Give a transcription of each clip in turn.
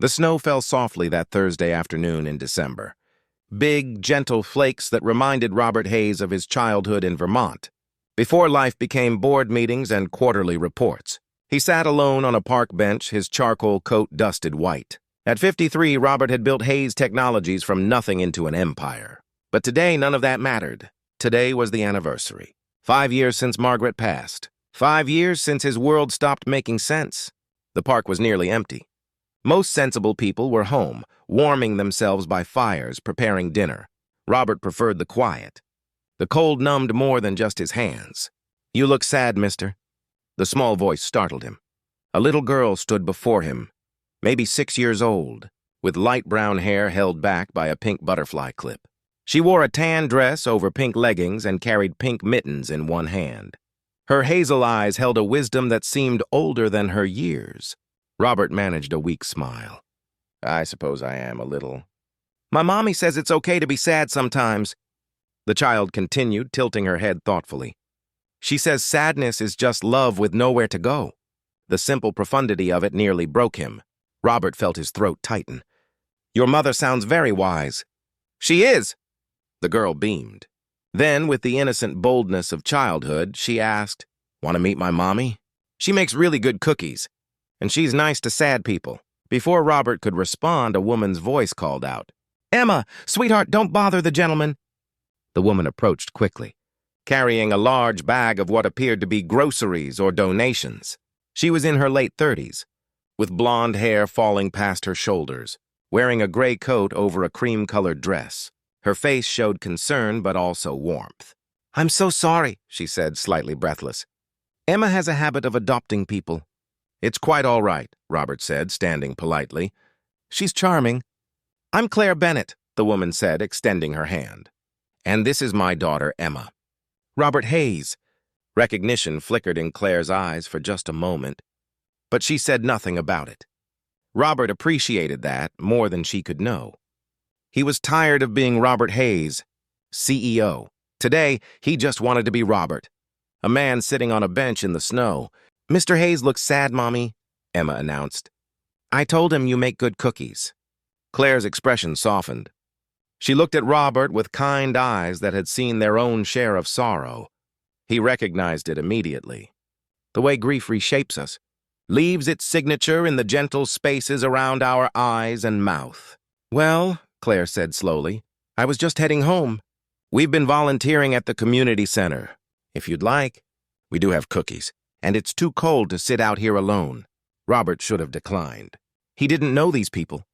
The snow fell softly that Thursday afternoon in December. Big, gentle flakes that reminded Robert Hayes of his childhood in Vermont. Before life became board meetings and quarterly reports, he sat alone on a park bench, his charcoal coat dusted white. At 53, Robert had built Hayes Technologies from nothing into an empire. But today, none of that mattered. Today was the anniversary. 5 years since Margaret passed. 5 years since his world stopped making sense. The park was nearly empty. Most sensible people were home, warming themselves by fires, preparing dinner. Robert preferred the quiet. The cold numbed more than just his hands. "You look sad, mister." The small voice startled him. A little girl stood before him, maybe 6 years old, with light brown hair held back by a pink butterfly clip. She wore a tan dress over pink leggings and carried pink mittens in one hand. Her hazel eyes held a wisdom that seemed older than her years. Robert managed a weak smile. "I suppose I am a little." "My mommy says it's okay to be sad sometimes," the child continued, tilting her head thoughtfully. "She says sadness is just love with nowhere to go." The simple profundity of it nearly broke him. Robert felt his throat tighten. "Your mother sounds very wise." "She is." The girl beamed. Then, with the innocent boldness of childhood, she asked, "Want to meet my mommy? She makes really good cookies. And she's nice to sad people." Before Robert could respond, a woman's voice called out, "Emma, sweetheart, don't bother the gentleman." The woman approached quickly, carrying a large bag of what appeared to be groceries or donations. She was in her late 30s, with blonde hair falling past her shoulders, wearing a gray coat over a cream-colored dress. Her face showed concern but also warmth. "I'm so sorry," she said, slightly breathless. "Emma has a habit of adopting people." "It's quite all right," Robert said, standing politely. "She's charming." "I'm Clare Bennett," the woman said, extending her hand. "And this is my daughter, Emma." "Robert Hayes." Recognition flickered in Claire's eyes for just a moment, but she said nothing about it. Robert appreciated that more than she could know. He was tired of being Robert Hayes, CEO. Today, he just wanted to be Robert, a man sitting on a bench in the snow. "Mr. Hayes looks sad, Mommy," Emma announced. "I told him you make good cookies." Claire's expression softened. She looked at Robert with kind eyes that had seen their own share of sorrow. He recognized it immediately. The way grief reshapes us, leaves its signature in the gentle spaces around our eyes and mouth. "Well," Claire said slowly, "I was just heading home. We've been volunteering at the community center. If you'd like, we do have cookies. And it's too cold to sit out here alone." Robert should have declined. He didn't know these people.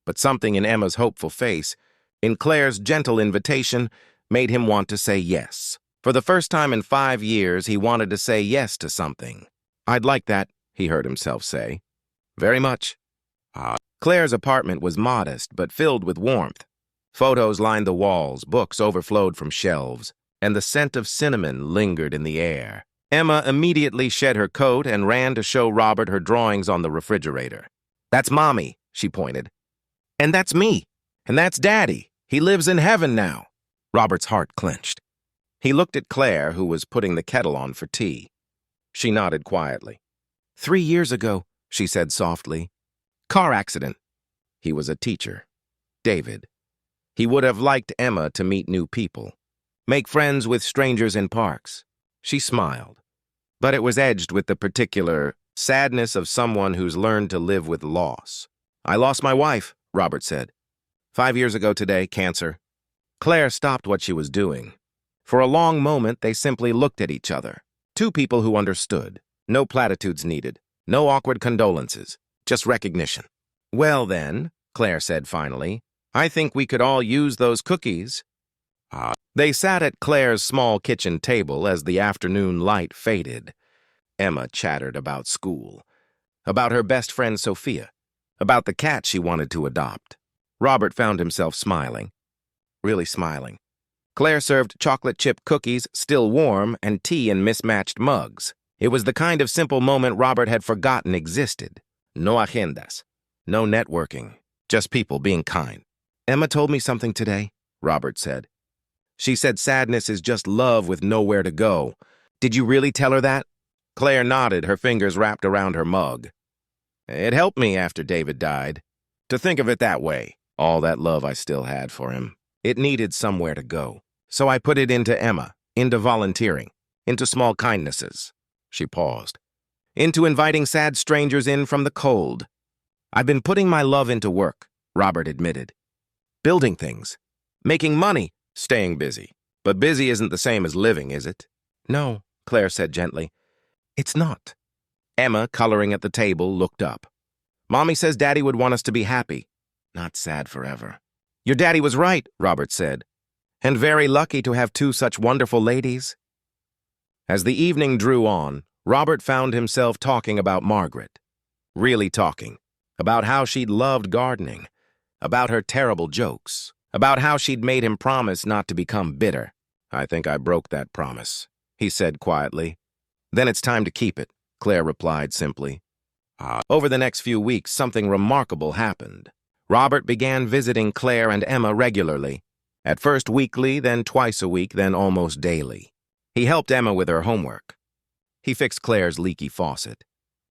But something in Emma's hopeful face, in Claire's gentle invitation, made him want to say yes. For the first time in 5 years, he wanted to say yes to something. "I'd like that," he heard himself say. "Very much." Claire's apartment was modest, but filled with warmth. Photos lined the walls, books overflowed from shelves, and the scent of cinnamon lingered in the air. Emma immediately shed her coat and ran to show Robert her drawings on the refrigerator. "That's Mommy," she pointed. "And that's me. And that's Daddy. He lives in heaven now." Robert's heart clenched. He looked at Claire, who was putting the kettle on for tea. She nodded quietly. 3 years ago," she said softly. "Car accident." He was a teacher. David. He would have liked Emma to meet new people, make friends with strangers in parks. She smiled, but it was edged with the particular sadness of someone who's learned to live with loss. "I lost my wife," Robert said. 5 years ago today, cancer." Claire stopped what she was doing. For a long moment, they simply looked at each other. Two people who understood. No platitudes needed. No awkward condolences. Just recognition. "Well then," Claire said finally, "I think we could all use those cookies." They sat at Claire's small kitchen table as the afternoon light faded. Emma chattered about school, about her best friend Sophia, about the cat she wanted to adopt. Robert found himself smiling, really smiling. Claire served chocolate chip cookies, still warm, and tea in mismatched mugs. It was the kind of simple moment Robert had forgotten existed. No agendas, no networking, just people being kind. "Emma told me something today," Robert said. "She said sadness is just love with nowhere to go. Did you really tell her that?" Claire nodded, her fingers wrapped around her mug. "It helped me after David died." To think of it that way, all that love I still had for him, it needed somewhere to go. So I put it into Emma, into volunteering, into small kindnesses. She paused. Into inviting sad strangers in from the cold. I've been putting my love into work, Robert admitted. Building things. Making money. Staying busy. But busy isn't the same as living, is it? No, Claire said gently. It's not. Emma, coloring at the table, looked up. Mommy says Daddy would want us to be happy, not sad forever. Your daddy was right, Robert said, and very lucky to have two such wonderful ladies. As the evening drew on, Robert found himself talking about Margaret. Really talking. About how she'd loved gardening. About her terrible jokes. About how she'd made him promise not to become bitter. I think I broke that promise, he said quietly. Then it's time to keep it, Claire replied simply. Over the next few weeks, something remarkable happened. Robert began visiting Claire and Emma regularly. At first weekly, then twice a week, then almost daily. He helped Emma with her homework. He fixed Claire's leaky faucet.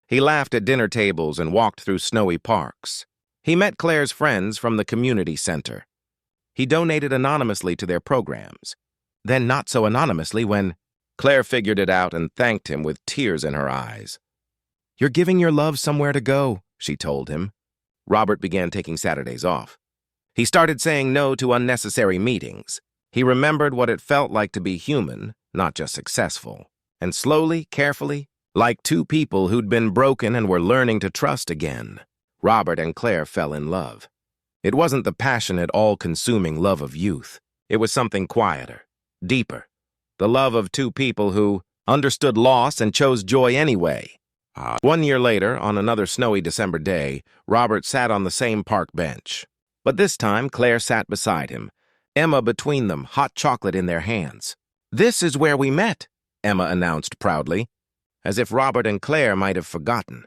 He laughed at dinner tables and walked through snowy parks. He met Claire's friends from the community center. He donated anonymously to their programs. Then not so anonymously when Claire figured it out and thanked him with tears in her eyes. You're giving your love somewhere to go, she told him. Robert began taking Saturdays off. He started saying no to unnecessary meetings. He remembered what it felt like to be human, not just successful. And slowly, carefully, like two people who'd been broken and were learning to trust again, Robert and Claire fell in love. It wasn't the passionate, all-consuming love of youth. It was something quieter, deeper. The love of two people who understood loss and chose joy anyway. 1 year later, on another snowy December day, Robert sat on the same park bench. But this time, Claire sat beside him, Emma between them, hot chocolate in their hands. This is where we met, Emma announced proudly, as if Robert and Claire might have forgotten.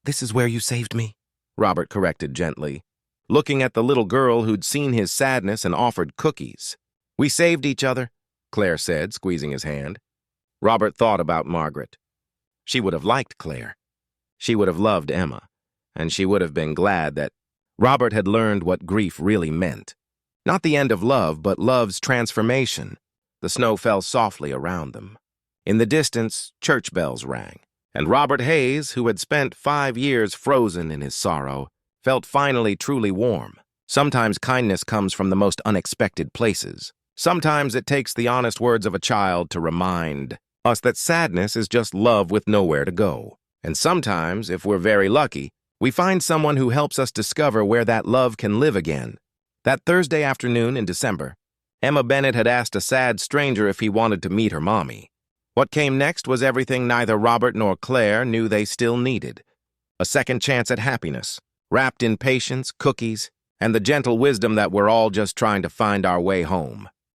This is where you saved me, Robert corrected gently, looking at the little girl who'd seen his sadness and offered cookies. We saved each other, Claire said, squeezing his hand. Robert thought about Margaret. She would have liked Claire. She would have loved Emma, and she would have been glad that Robert had learned what grief really meant. Not the end of love, but love's transformation. The snow fell softly around them. In the distance, church bells rang, and Robert Hayes, who had spent 5 years frozen in his sorrow, felt finally truly warm. Sometimes kindness comes from the most unexpected places. Sometimes it takes the honest words of a child to remind us that sadness is just love with nowhere to go. And sometimes, if we're very lucky, we find someone who helps us discover where that love can live again. That Thursday afternoon in December, Emma Bennett had asked a sad stranger if he wanted to meet her mommy. What came next was everything neither Robert nor Claire knew they still needed. A second chance at happiness, wrapped in patience, cookies, and the gentle wisdom that we're all just trying to find our way home.